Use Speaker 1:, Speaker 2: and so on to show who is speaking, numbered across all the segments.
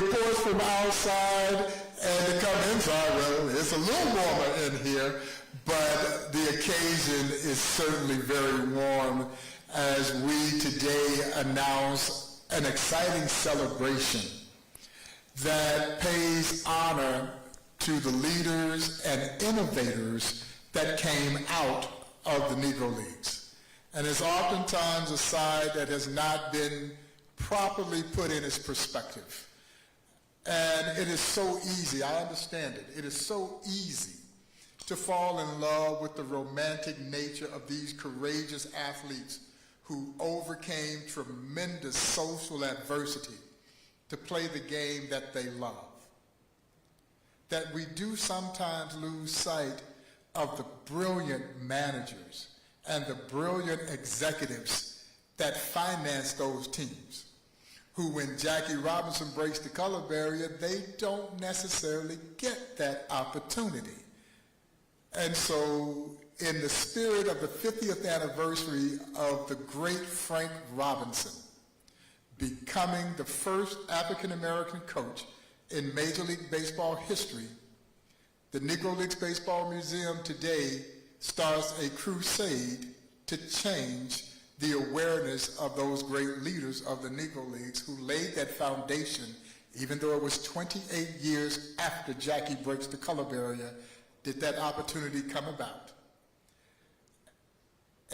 Speaker 1: reports from outside and to come inside. Well, it's a little warmer in here, but the occasion is certainly very warm as we today announce an exciting celebration that pays honor to the leaders and innovators that came out of the Negro Leagues. And it's oftentimes a side that has not been properly put in its perspective. And it is so easy, I understand it, it is so easy to fall in love with the romantic nature of these courageous athletes who overcame tremendous social adversity to play the game that they love. That we do sometimes lose sight of the brilliant managers and the brilliant executives that finance those teams, who when Jackie Robinson breaks the color barrier, they don't necessarily get that opportunity. And so in the spirit of the 50th anniversary of the great Frank Robinson becoming the first African-American coach in Major League Baseball history, the Negro Leagues Baseball Museum today starts a crusade to change the awareness of those great leaders of the Negro Leagues who laid that foundation, even though it was 28 years after Jackie breaks the color barrier, did that opportunity come about.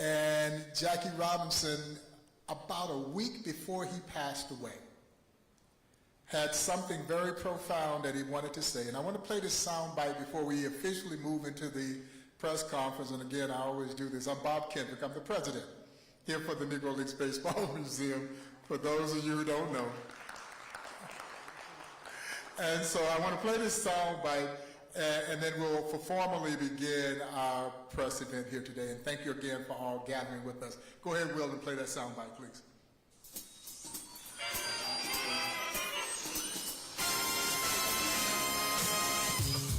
Speaker 1: And Jackie Robinson, about a week before he passed away, had something very profound that he wanted to say. And I want to play this sound bite before we officially move into the press conference. And again, I always do this. I'm Bob Kendrick. I'm the president here for the Negro Leagues Baseball Museum, for those of you who don't know. And so I want to play this sound bite, and then we'll formally begin our press event here today. And thank you again for all gathering with us. Go ahead, Will, and play that sound bite, please.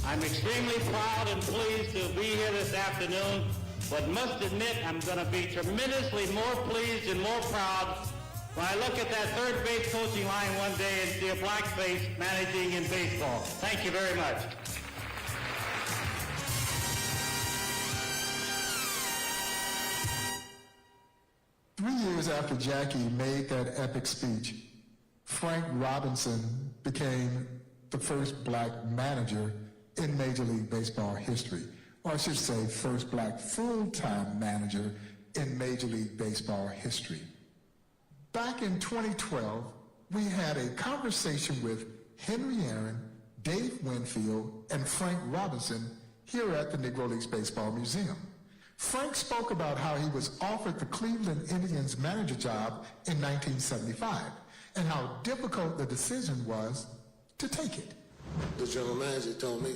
Speaker 2: I'm extremely proud and pleased to be here this afternoon, but must admit I'm going to be tremendously more pleased and more proud when I look at that third base coaching line one day and see a black face managing in baseball. Thank you very much.
Speaker 1: Years after Jackie made that epic speech, Frank Robinson became the first black manager in Major League Baseball history, or I should say first black full-time manager in Major League Baseball history. Back in 2012, we had a conversation with Henry Aaron, Dave Winfield, and Frank Robinson here at the Negro Leagues Baseball Museum. Frank spoke about how he was offered the Cleveland Indians manager job in 1975 and how difficult the decision was to take it.
Speaker 3: The general manager told me,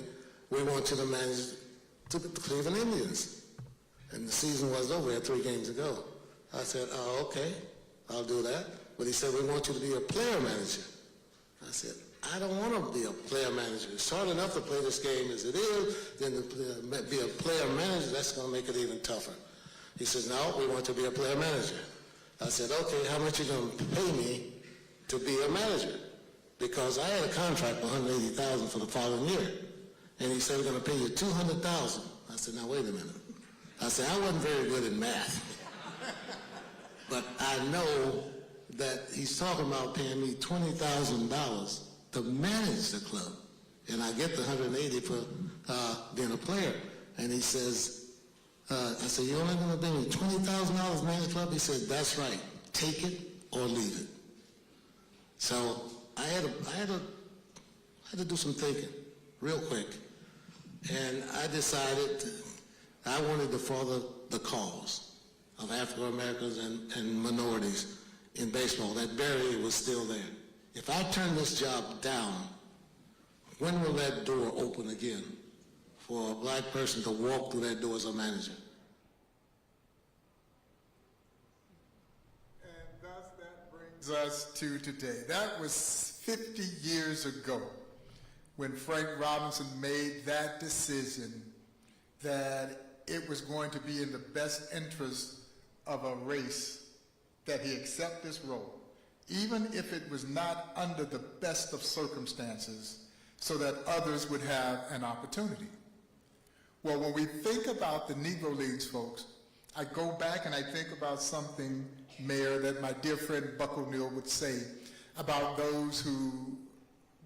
Speaker 3: we want you to manage the Cleveland Indians. And the season was over, we had 3 games to go. I said, oh, okay, I'll do that. But he said, we want you to be a player manager. I said, I don't want to be a player manager. It's hard enough to play this game as it is, then to be a player manager, that's going to make it even tougher. He says, no, we want to be a player manager. I said, okay, how much are you going to pay me to be a manager? Because I had a contract for $180,000 for the following year. And he said, we're going to pay you $200,000. I said, now wait a minute. I said, I wasn't very good in math. But I know that he's talking about paying me $20,000 to manage the club. And I get the $180,000 for being a player. And he says, I said, you're only going to pay me $20,000 to manage the club? He said, that's right. Take it or leave it. So I had to do some thinking real quick. And I decided I wanted to further the cause of African Americans and minorities in baseball. That barrier was still there. If I turn this job down, when will that door open again for a black person to walk through that door as a manager?
Speaker 1: And thus that brings us to today. That was 50 years ago when Frank Robinson made that decision that it was going to be in the best interest of a race that he accept this role even if it was not under the best of circumstances, so that others would have an opportunity. Well, when we think about the Negro Leagues, folks, I go back and I think about something, Mayor, that my dear friend Buck O'Neill would say about those who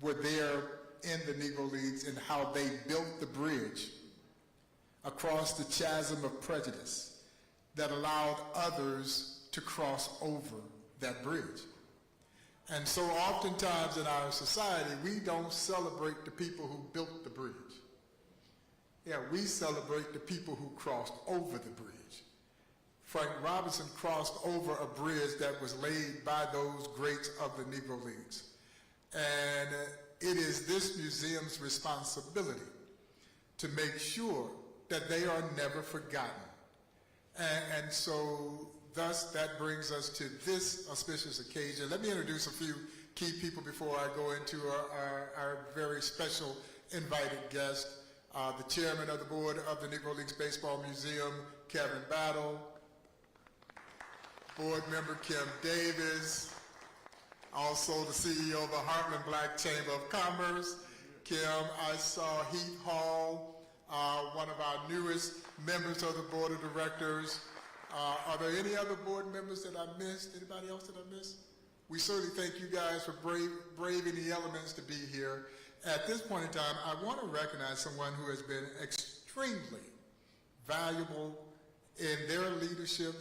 Speaker 1: were there in the Negro Leagues and how they built the bridge across the chasm of prejudice that allowed others to cross over that bridge. And so oftentimes in our society, we don't celebrate the people who built the bridge. Yeah, we celebrate the people who crossed over the bridge. Frank Robinson crossed over a bridge that was laid by those greats of the Negro Leagues. And it is this museum's responsibility to make sure that they are never forgotten. And so thus that brings us to this auspicious occasion. Let me introduce a few key people before I go into our very special invited guest, the chairman of the board of the Negro Leagues Baseball Museum, Kevin Battle, board member Kim Davis, also the CEO of the Heartland Black Chamber of Commerce. Kim, I saw Heath Hall, one of our newest members of the board of directors. Are there any other board members that I missed? Anybody else that I missed? We certainly thank you guys for braving the elements to be here. At this point in time, I want to recognize someone who has been extremely valuable in their leadership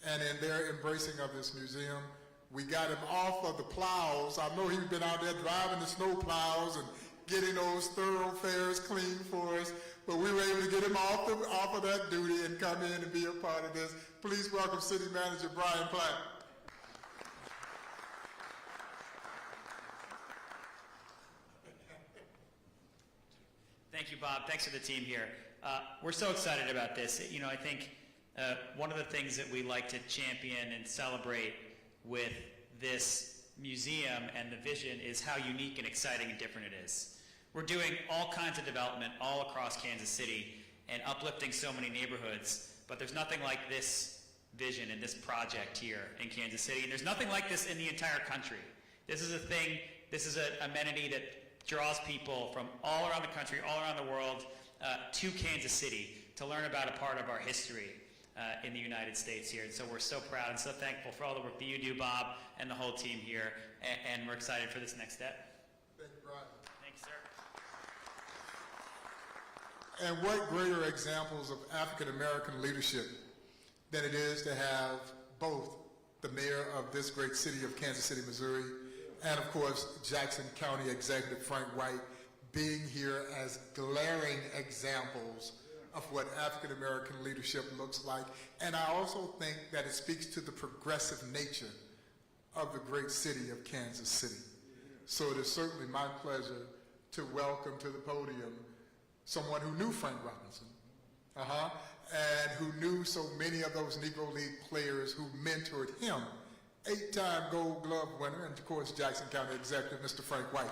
Speaker 1: and in their embracing of this museum. We got him off of the plows. I know he's been out there driving the snow plows and getting those thoroughfares clean for us, but we were able to get him off of that duty and come in and be a part of this. Please welcome City Manager Brian Platt.
Speaker 4: Thank you, Bob. Thanks for the team here. We're so excited about this. You know, I think one of the things that we like to champion and celebrate with this museum and the vision is how unique and exciting and different it is. We're doing all kinds of development all across Kansas City and uplifting so many neighborhoods, but there's nothing like this vision and this project here in Kansas City, and there's nothing like this in the entire country. This is a thing, this is an amenity that draws people from all around the country, all around the world, to Kansas City to learn about a part of our history in the United States here. And so we're so proud and so thankful for all the work that you do, Bob, and the whole team here, and we're excited for this next step.
Speaker 1: Thank you, Brian.
Speaker 4: Thanks, sir.
Speaker 1: And what greater examples of African American leadership than it is to have both the mayor of this great city of Kansas City, Missouri, and of course Jackson County Executive Frank White being here as glaring examples of what African American leadership looks like. And I also think that it speaks to the progressive nature of the great city of Kansas City. So it is certainly my pleasure to welcome to the podium someone who knew Frank Robinson, and who knew so many of those Negro League players who mentored him, 8-time Gold Glove winner, and of course Jackson County Executive, Mr. Frank White.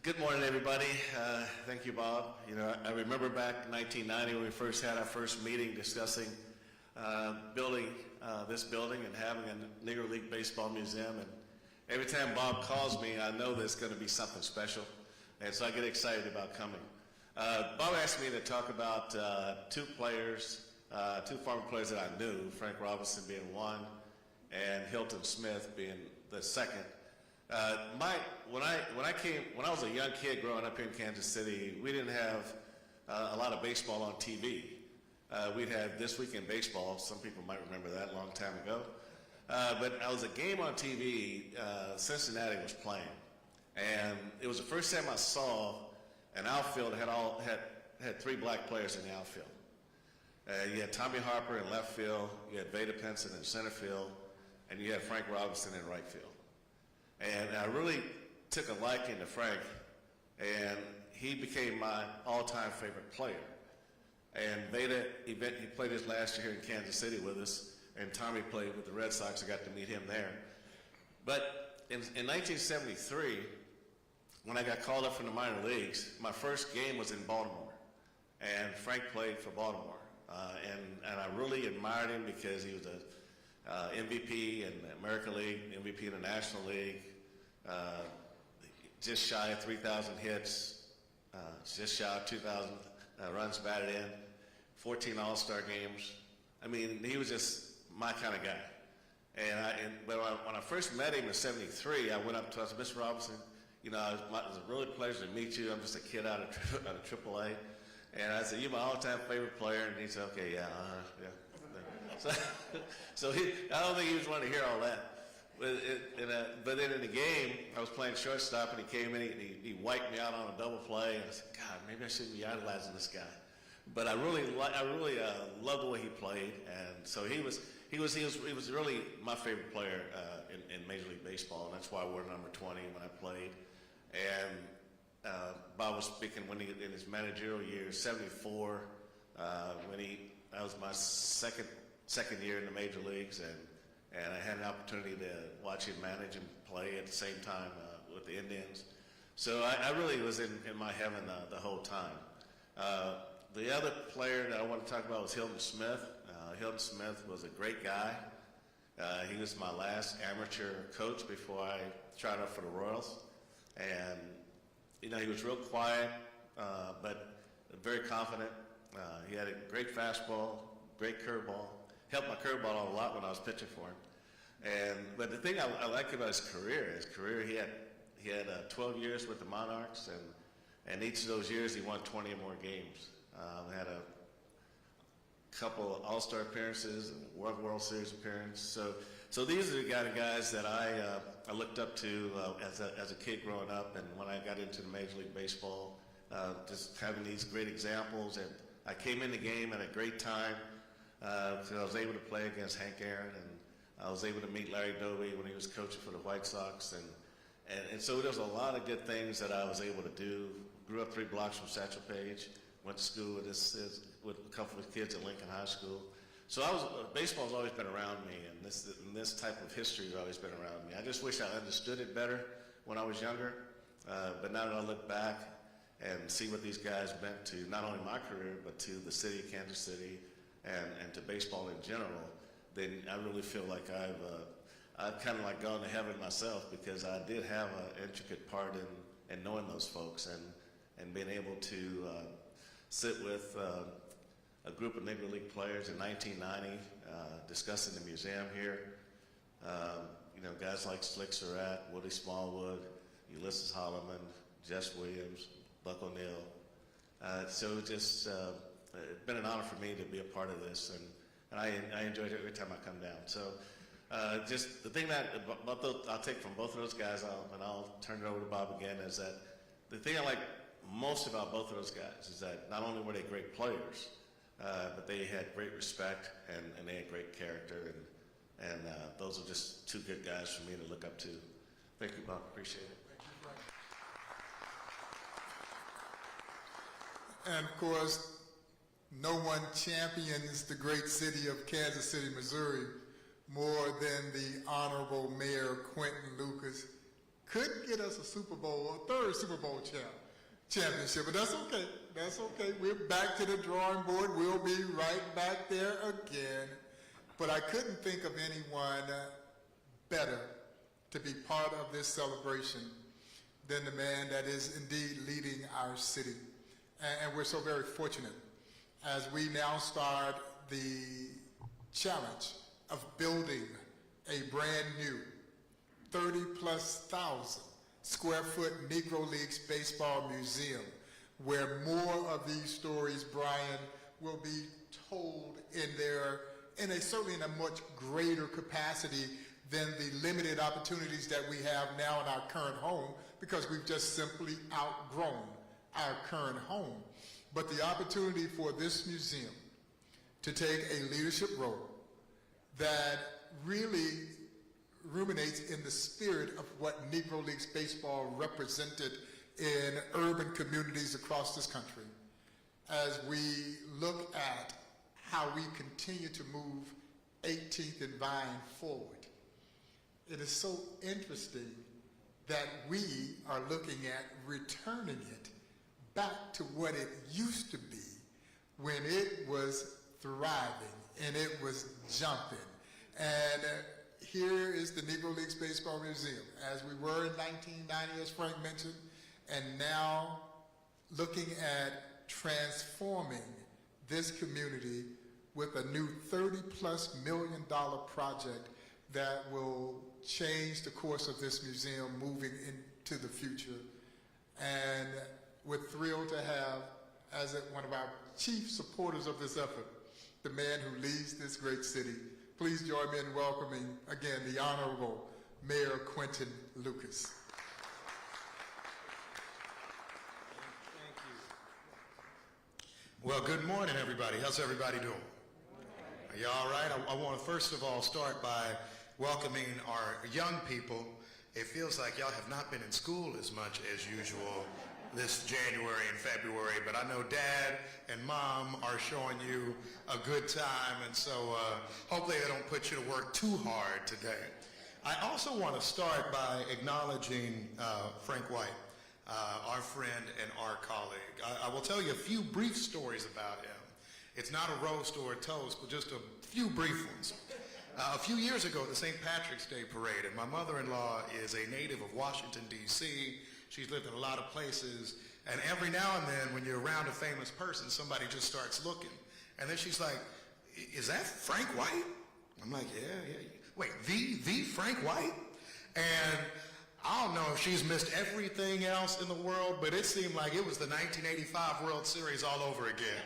Speaker 5: Good morning, everybody. Thank you, Bob. You know, I remember back in 1990 when we first had our first meeting discussing building this building and having a Negro League Baseball Museum. And every time Bob calls me, I know there's going to be something special, and so I get excited about coming. Bob asked me to talk about two former players that I knew, Frank Robinson being one, and Hilton Smith being the second. When I was a young kid growing up in Kansas City, we didn't have a lot of baseball on TV. We'd have This Week in Baseball. Some people might remember that a long time ago. But I was a game on TV. Cincinnati was playing, and it was the first time I saw an outfield that had three black players in the outfield. You had Tommy Harper in left field, you had Vada Pinson in center field, and you had Frank Robinson in right field. And I really took a liking to Frank, and he became my all-time favorite player. And Vada, he played his last year here in Kansas City with us, and Tommy played with the Red Sox. I got to meet him there. But in 1973, when I got called up from the minor leagues, my first game was in Baltimore, and Frank played for Baltimore. and I really admired him because he was a MVP in the American League, MVP in the National League, just shy of 3,000 hits, just shy of 2,000 runs batted in, 14 All-Star games. I mean, he was just my kind of guy. But when I first met him in '73, I went up to him, I said, Mr. Robinson, you know, it was a really pleasure to meet you. I'm just a kid out of AAA. And I said, you're my all-time favorite player. And he said, okay, yeah, yeah. So I don't think he was wanting to hear all that. But then in the game, I was playing shortstop, and he came in, he wiped me out on a double play. And I said, God, maybe I shouldn't be idolizing this guy. But I really loved the way he played, and so he was really my favorite player in Major League Baseball, and that's why I wore number 20 when I played. And Bob was speaking when in his managerial year, '74, that was my second year in the major leagues, and I had an opportunity to watch him manage and play at the same time with the Indians. So I really was in my heaven the whole time. The other player that I want to talk about was Hilton Smith. Hilton Smith was a great guy. He was my last amateur coach before I tried out for the Royals. And, you know, he was real quiet, but very confident. He had a great fastball, great curveball. Helped my curveball out a lot when I was pitching for him. But the thing I liked about his career, he had 12 years with the Monarchs, and each of those years he won 20 or more games. Had a couple of All-Star appearances and World Series appearance. So these are the kind of guys that I looked up to as a kid growing up, and when I got into the Major League Baseball, just having these great examples. And I came in the game at a great time because I was able to play against Hank Aaron, and I was able to meet Larry Doby when he was coaching for the White Sox, and so there's a lot of good things that I was able to do. Grew up 3 blocks from Satchel Paige. Went to school with a couple of kids at Lincoln High School. So baseball's always been around me, and this type of history has always been around me. I just wish I understood it better when I was younger. But now that I look back and see what these guys meant to not only my career, but to the city of Kansas City and to baseball in general, then I really feel like I've kind of like gone to heaven myself, because I did have an intricate part in knowing those folks and being able to sit with a group of Negro League players in 1990, discussing the museum here. You know, guys like Slick Surratt, Woody Smallwood, Ulysses Holloman, Jess Williams, Buck O'Neill. So it's been an honor for me to be a part of this, and I enjoy it every time I come down. So just the thing that I'll take from both of those guys, and I'll turn it over to Bob again, is that the thing I like most about both of those guys is that not only were they great players, but they had great respect and they had great character, and those are just 2 good guys for me to look up to. Thank you, Bob. Appreciate it.
Speaker 1: And of course, no one champions the great city of Kansas City, Missouri, more than the Honorable Mayor Quentin Lucas. Couldn't get us a Super Bowl, a 3rd Super Bowl championship, but that's okay. That's okay. We're back to the drawing board. We'll be right back there again. But I couldn't think of anyone better to be part of this celebration than the man that is indeed leading our city. And we're so very fortunate as we now start the challenge of building a brand new 30,000+ square foot Negro Leagues Baseball Museum, where more of these stories, Brian, will be told certainly in a much greater capacity than the limited opportunities that we have now in our current home, because we've just simply outgrown our current home. But the opportunity for this museum to take a leadership role that really ruminates in the spirit of what Negro Leagues Baseball represented in urban communities across this country, as we look at how we continue to move 18th and Vine forward. It is so interesting that we are looking at returning it back to what it used to be when it was thriving, and it was jumping. And here is the Negro Leagues Baseball Museum, as we were in 1990, as Frank mentioned, and now looking at transforming this community with a new $30+ million project that will change the course of this museum moving into the future. And we're thrilled to have, as one of our chief supporters of this effort, the man who leads this great city. Please join me in welcoming, again, the Honorable Mayor Quentin Lucas.
Speaker 6: Thank you. Well, good morning, everybody. How's everybody doing? Are you all right? I want to first of all start by welcoming our young people. It feels like y'all have not been in school as much as usual this January and February, but I know Dad and Mom are showing you a good time, and so hopefully they don't put you to work too hard today. I also want to start by acknowledging Frank White, our friend and our colleague. I will tell you a few brief stories about him. It's not a roast or a toast, but just a few brief ones. A few years ago at the St. Patrick's Day Parade, and my mother-in-law is a native of Washington, D.C. She's lived in a lot of places, and every now and then when you're around a famous person, somebody just starts looking. And then she's like, is that Frank White? I'm like, yeah. Wait, the Frank White? And I don't know if she's missed everything else in the world, but it seemed like it was the 1985 World Series all over again.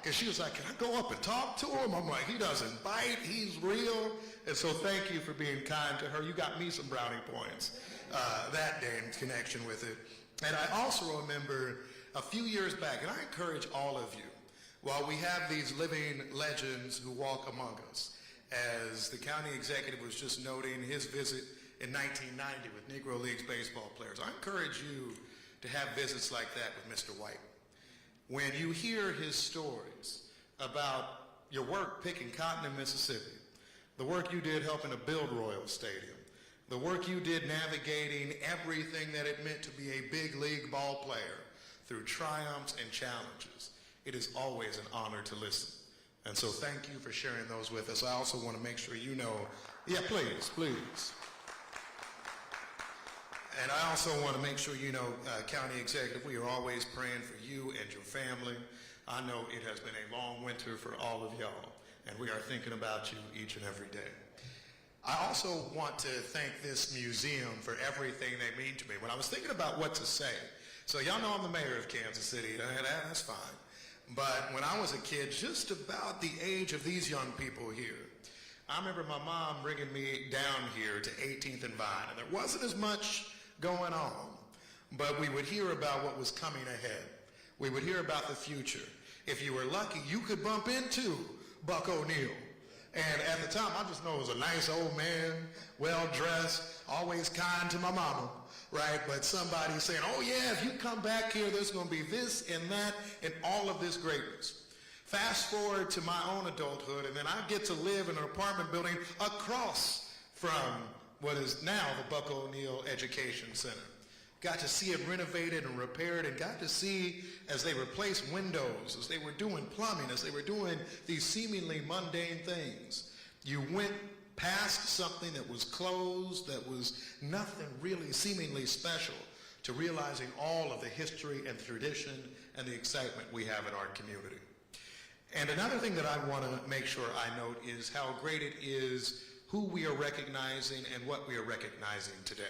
Speaker 6: Because she was like, can I go up and talk to him? I'm like, he doesn't bite, he's real. And so thank you for being kind to her. You got me some brownie points that day in connection with it. And I also remember a few years back, and I encourage all of you, while we have these living legends who walk among us, as the county executive was just noting his visit in 1990 with Negro Leagues baseball players, I encourage you to have visits like that with Mr. White. When you hear his stories about your work picking cotton in Mississippi, the work you did helping to build Royal Stadium, the work you did navigating everything that it meant to be a big league ball player through triumphs and challenges, it is always an honor to listen. And so thank you for sharing those with us. I also want to make sure you know, yeah, please. And I also want to make sure you know, County Executive, we are always praying for you and your family. I know it has been a long winter for all of y'all, and we are thinking about you each and every day. I also want to thank this museum for everything they mean to me. When I was thinking about what to say, so y'all know I'm the mayor of Kansas City, that's fine. But when I was a kid, just about the age of these young people here, I remember my mom bringing me down here to 18th and Vine, and there wasn't as much going on, but we would hear about what was coming ahead. We would hear about the future. If you were lucky, you could bump into Buck O'Neil. And at the time, I just know it was a nice old man, well-dressed, always kind to my mama, right? But somebody saying, oh yeah, if you come back here, there's going to be this and that and all of this greatness. Fast forward to my own adulthood, and then I get to live in an apartment building across from what is now the Buck O'Neil Education Center. Got to see it renovated and repaired, and got to see as they replaced windows, as they were doing plumbing, as they were doing these seemingly mundane things. You went past something that was closed, that was nothing really seemingly special, to realizing all of the history and the tradition and the excitement we have in our community. And another thing that I want to make sure I note is how great it is who we are recognizing and what we are recognizing today.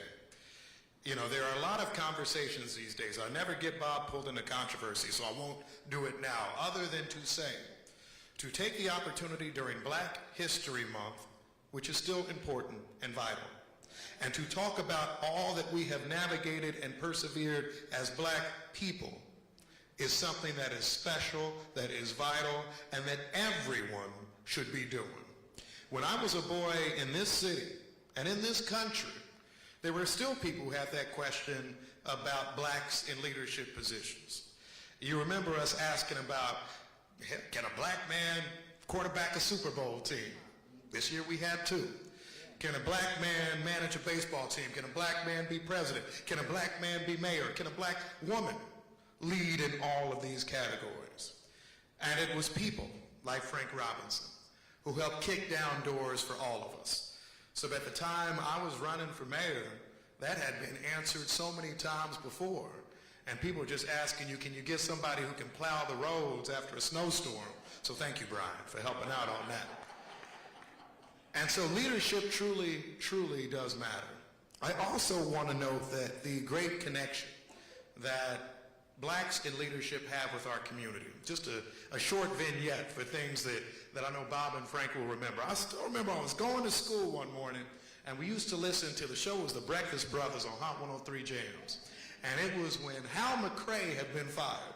Speaker 6: You know, there are a lot of conversations these days. I never get Bob pulled into controversy, so I won't do it now, other than to say, to take the opportunity during Black History Month, which is still important and vital, and to talk about all that we have navigated and persevered as Black people is something that is special, that is vital, and that everyone should be doing. When I was a boy in this city and in this country, there were still people who had that question about blacks in leadership positions. You remember us asking about, can a black man quarterback a Super Bowl team? This year we had 2. Can a black man manage a baseball team? Can a black man be president? Can a black man be mayor? Can a black woman lead in all of these categories? And it was people like Frank Robinson, who helped kick down doors for all of us. So at the time I was running for mayor, that had been answered so many times before. And people were just asking you, can you get somebody who can plow the roads after a snowstorm? So thank you, Brian, for helping out on that. And so leadership truly, truly does matter. I also want to note that the great connection that blacks in leadership have with our community. Just a short vignette for things that I know Bob and Frank will remember. I still remember I was going to school one morning, and we used to listen to the show was the Breakfast Brothers on Hot 103 Jams. And it was when Hal McRae had been fired.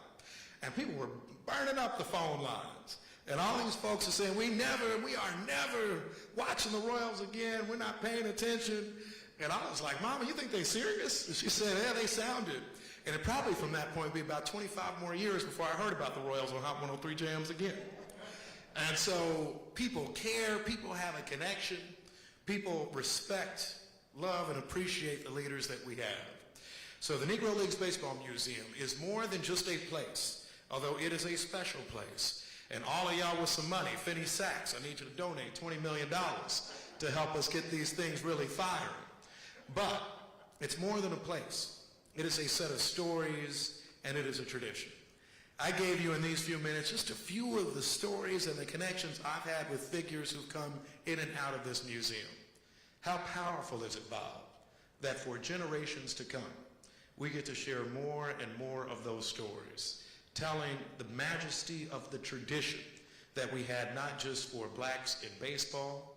Speaker 6: And people were burning up the phone lines. And all these folks are saying, we are never watching the Royals again. We're not paying attention. And I was like, Mama, you think they serious? And she said, yeah, they sounded. And it probably from that point would be about 25 more years before I heard about the Royals on Hot 103 Jams again. And so people care, people have a connection, people respect, love, and appreciate the leaders that we have. So the Negro Leagues Baseball Museum is more than just a place, although it is a special place. And all of y'all with some money, Finney Sachs, I need you to donate $20 million to help us get these things really firing. But it's more than a place. It is a set of stories, and it is a tradition. I gave you in these few minutes just a few of the stories and the connections I've had with figures who've come in and out of this museum. How powerful is it, Bob, that for generations to come, we get to share more and more of those stories, telling the majesty of the tradition that we had not just for blacks in baseball,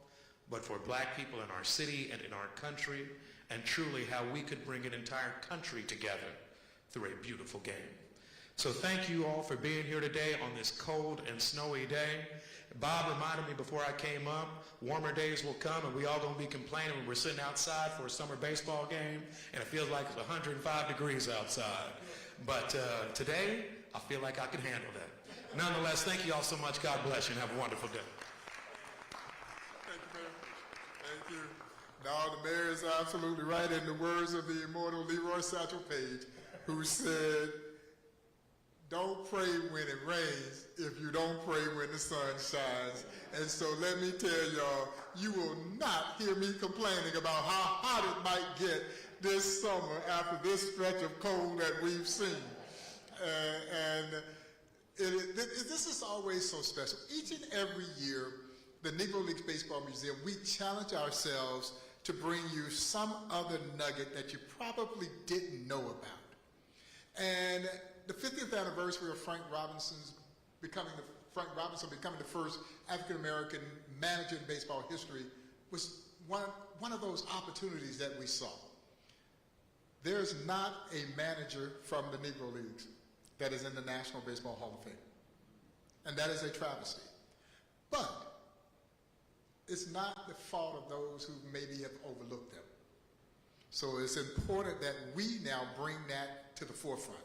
Speaker 6: but for black people in our city and in our country, and truly how we could bring an entire country together through a beautiful game. So thank you all for being here today on this cold and snowy day. Bob reminded me before I came up, warmer days will come and we all gonna be complaining when we're sitting outside for a summer baseball game and it feels like it's 105 degrees outside. But today, I feel like I can handle that. Nonetheless, thank you all so much. God bless you and have a wonderful day.
Speaker 1: Thank you, Mayor. Thank you. No, the mayor is absolutely right. In the words of the immortal Leroy Satchel Paige, who said, don't pray when it rains if you don't pray when the sun shines. And so let me tell y'all, you will not hear me complaining about how hot it might get this summer after this stretch of cold that we've seen. This is always so special. Each and every year, the Negro Leagues Baseball Museum, we challenge ourselves to bring you some other nugget that you probably didn't know about. And the 50th anniversary of Frank Robinson becoming the first African-American manager in baseball history was one of those opportunities that we saw. There's not a manager from the Negro Leagues that is in the National Baseball Hall of Fame. And that is a travesty. But it's not the fault of those who maybe have overlooked them. So it's important that we now bring that to the forefront.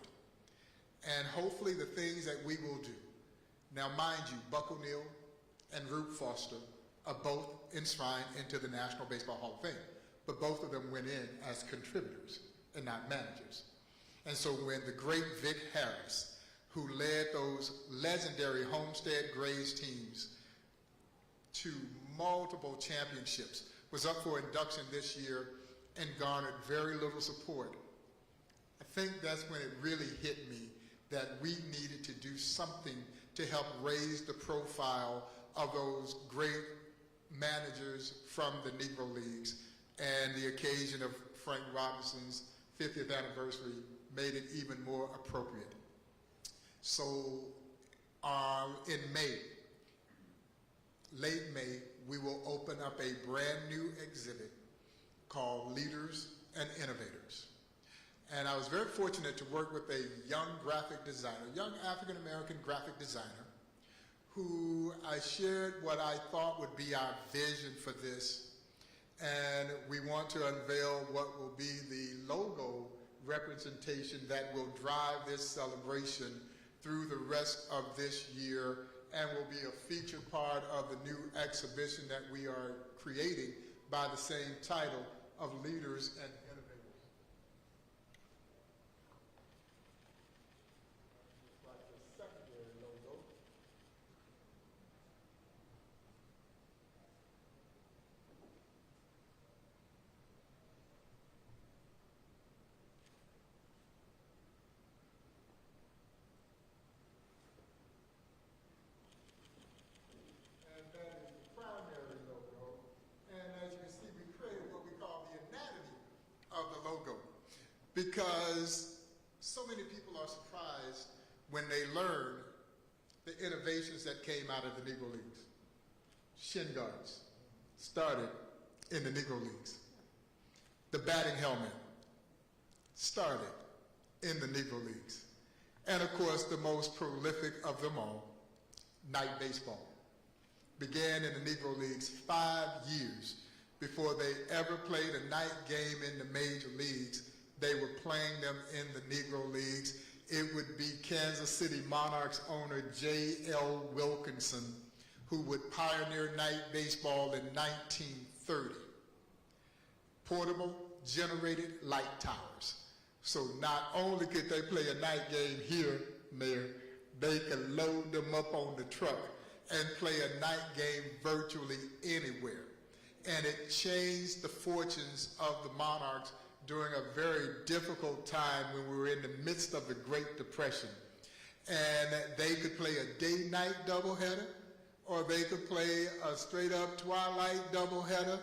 Speaker 1: And hopefully the things that we will do. Now mind you, Buck O'Neill and Rube Foster are both enshrined into the National Baseball Hall of Fame, but both of them went in as contributors and not managers. And so when the great Vic Harris, who led those legendary Homestead Grays teams to multiple championships, was up for induction this year and garnered very little support, I think that's when it really hit me that we needed to do something to help raise the profile of those great managers from the Negro Leagues. And the occasion of Frank Robinson's 50th anniversary made it even more appropriate. So in May, late May, we will open up a brand new exhibit called Leaders and Innovators. And I was very fortunate to work with a young graphic designer, young African-American graphic designer, who I shared what I thought would be our vision for this. And we want to unveil what will be the logo representation that will drive this celebration through the rest of this year and will be a featured part of the new exhibition that we are creating by the same title of Leaders and Innovators. Like the secondary logo. because so many people are surprised when they learn the innovations that came out of the Negro Leagues. Shin guards started in the Negro Leagues. The batting helmet started in the Negro Leagues. And of course, the most prolific of them all, night baseball, began in the Negro Leagues 5 years before they ever played a night game in the major leagues. They were playing them in the Negro Leagues. It would be Kansas City Monarchs owner J.L. Wilkinson who would pioneer night baseball in 1930. Portable, generated light towers. So not only could they play a night game here and there, they could load them up on the truck and play a night game virtually anywhere. And it changed the fortunes of the Monarchs during a very difficult time when we were in the midst of the Great Depression. And they could play a day-night doubleheader, or they could play a straight-up twilight doubleheader.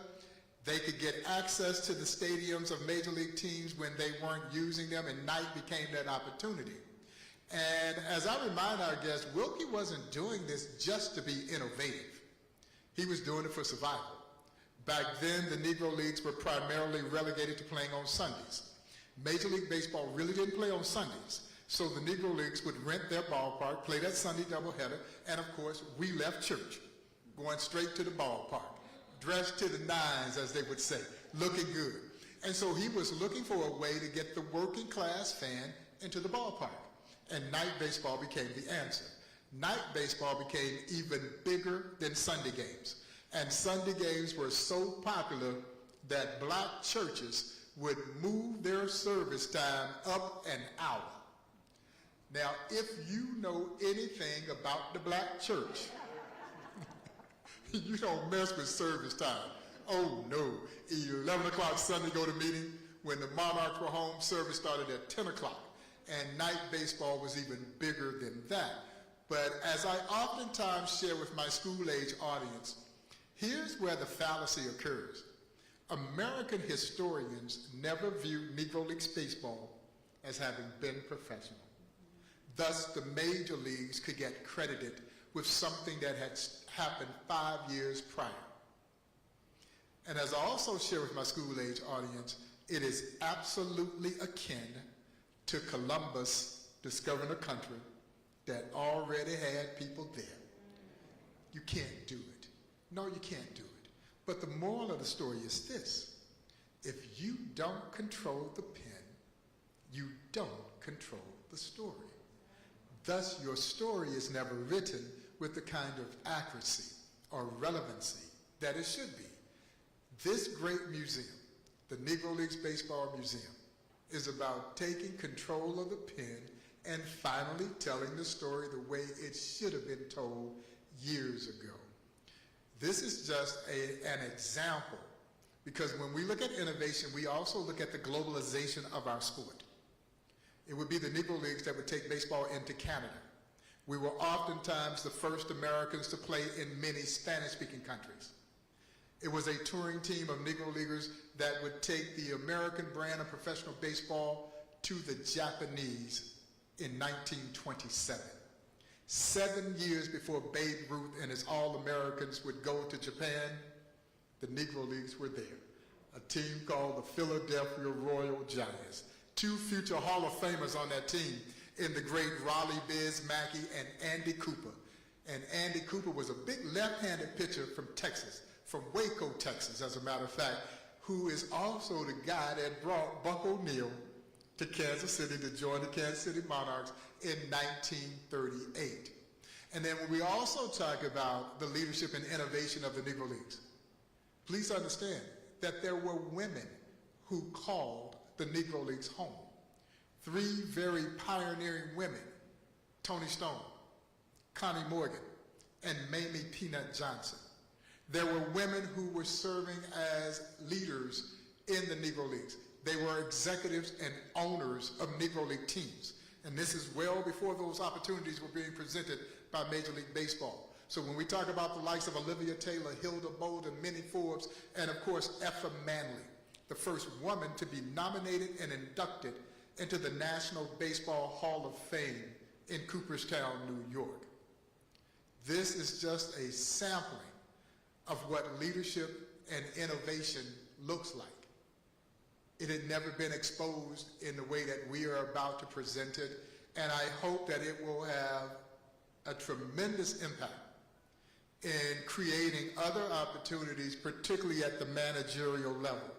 Speaker 1: They could get access to the stadiums of major league teams when they weren't using them, and night became that opportunity. And as I remind our guests, Wilkie wasn't doing this just to be innovative. He was doing it for survival. Back then, the Negro Leagues were primarily relegated to playing on Sundays. Major League Baseball really didn't play on Sundays. So the Negro Leagues would rent their ballpark, play that Sunday doubleheader, and of course, we left church, going straight to the ballpark, dressed to the nines, as they would say, looking good. And so he was looking for a way to get the working class fan into the ballpark. And night baseball became the answer. Night baseball became even bigger than Sunday games. And Sunday games were so popular that black churches would move their service time up an hour. Now, if you know anything about the black church, you don't mess with service time. Oh no, 11 o'clock Sunday go to meeting. When the Monarchs were home, service started at 10 o'clock. And night baseball was even bigger than that. But as I oftentimes share with my school-age audience, here's where the fallacy occurs. American historians never viewed Negro Leagues baseball as having been professional. Thus, the major leagues could get credited with something that had happened 5 years prior. And as I also share with my school-age audience, it is absolutely akin to Columbus discovering a country that already had people there. You can't do it. No, you can't do it. But the moral of the story is this. If you don't control the pen, you don't control the story. Thus, your story is never written with the kind of accuracy or relevancy that it should be. This great museum, the Negro Leagues Baseball Museum, is about taking control of the pen and finally telling the story the way it should have been told years ago. This is just an example, because when we look at innovation, we also look at the globalization of our sport. It would be the Negro Leagues that would take baseball into Canada. We were oftentimes the first Americans to play in many Spanish-speaking countries. It was a touring team of Negro Leaguers that would take the American brand of professional baseball to the Japanese in 1927. 7 years before Babe Ruth and his All-Americans would go to Japan, the Negro Leagues were there. A team called the Philadelphia Royal Giants. 2 future Hall of Famers on that team in the great Raleigh Biz Mackey and Andy Cooper. And Andy Cooper was a big left-handed pitcher from Texas, from Waco, Texas, as a matter of fact, who is also the guy that brought Buck O'Neil to Kansas City to join the Kansas City Monarchs in 1938. And then when we also talk about the leadership and innovation of the Negro Leagues, please understand that there were women who called the Negro Leagues home. 3 very pioneering women, Toni Stone, Connie Morgan, and Mamie Peanut Johnson. There were women who were serving as leaders in the Negro Leagues. They were executives and owners of Negro League teams. And this is well before those opportunities were being presented by Major League Baseball. So when we talk about the likes of Olivia Taylor, Hilda Bolden, Minnie Forbes, and of course Effa Manley, the first woman to be nominated and inducted into the National Baseball Hall of Fame in Cooperstown, New York. This is just a sampling of what leadership and innovation looks like. It had never been exposed in the way that we are about to present it, and I hope that it will have a tremendous impact in creating other opportunities, particularly at the managerial level.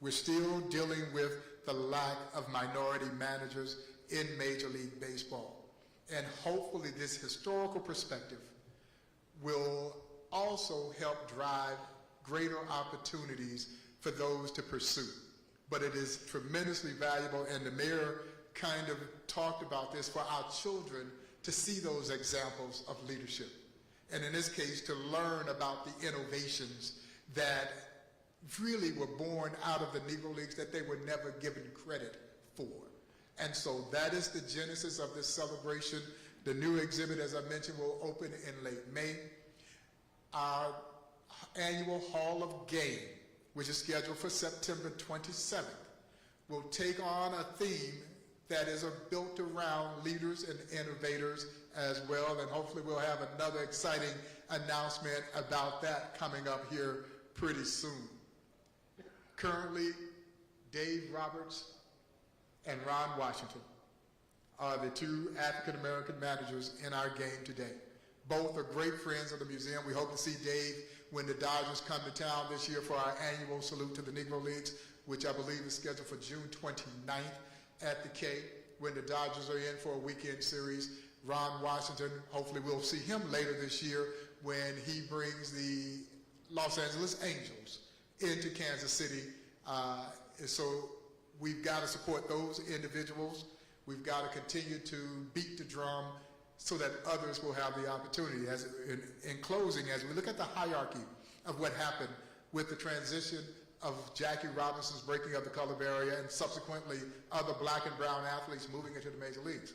Speaker 1: We're still dealing with the lack of minority managers in Major League Baseball. And hopefully this historical perspective will also help drive greater opportunities for those to pursue. But it is tremendously valuable, and the mayor kind of talked about this, for our children to see those examples of leadership. And in this case, to learn about the innovations that really were born out of the Negro Leagues that they were never given credit for. And so that is the genesis of this celebration. The new exhibit, as I mentioned, will open in late May. Our annual Hall of Game, which is scheduled for September 27th, will take on a theme that is built around leaders and innovators as well, and hopefully we'll have another exciting announcement about that coming up here pretty soon. Currently, Dave Roberts and Ron Washington are the two African-American managers in our game today. Both are great friends of the museum. We hope to see Dave when the Dodgers come to town this year for our annual salute to the Negro Leagues, which I believe is scheduled for June 29th at the K, when the Dodgers are in for a weekend series. Ron Washington, hopefully we'll see him later this year when he brings the Los Angeles Angels into Kansas City. So we've got to support those individuals. We've got to continue to beat the drum so that others will have the opportunity. In closing, as we look at the hierarchy of what happened with the transition of Jackie Robinson's breaking of the color barrier and subsequently other black and brown athletes moving into the major leagues,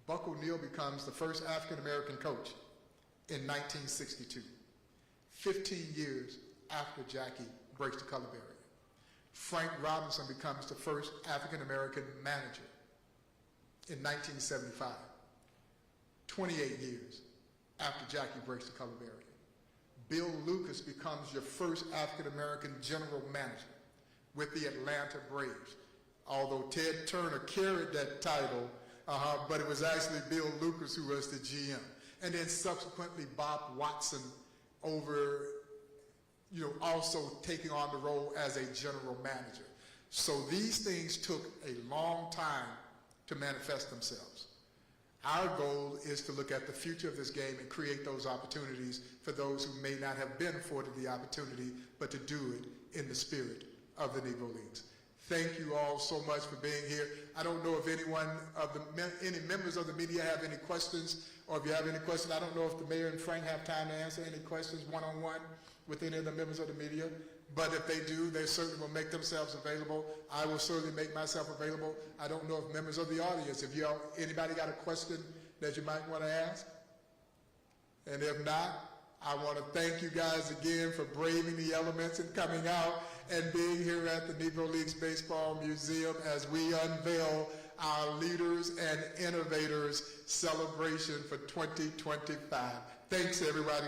Speaker 1: Buck O'Neil becomes the first African-American coach in 1962, 15 years after Jackie breaks the color barrier. Frank Robinson becomes the first African-American manager in 1975, 28 years after Jackie breaks the color barrier. Bill Lucas becomes your first African-American general manager with the Atlanta Braves. Although Ted Turner carried that title, but it was actually Bill Lucas who was the GM. And then subsequently Bob Watson also taking on the role as a general manager. So these things took a long time to manifest themselves. Our goal is to look at the future of this game and create those opportunities for those who may not have been afforded the opportunity, but to do it in the spirit of the Negro Leagues. Thank you all so much for being here. I don't know if any members of the media have any questions, or if you have any questions. I don't know if the mayor and Frank have time to answer any questions one-on-one with any of the members of the media. But if they do, they certainly will make themselves available. I will certainly make myself available. I don't know if members of the audience, anybody got a question that you might want to ask? And if not, I want to thank you guys again for braving the elements and coming out and being here at the Negro Leagues Baseball Museum as we unveil our Leaders and Innovators celebration for 2025. Thanks, everybody.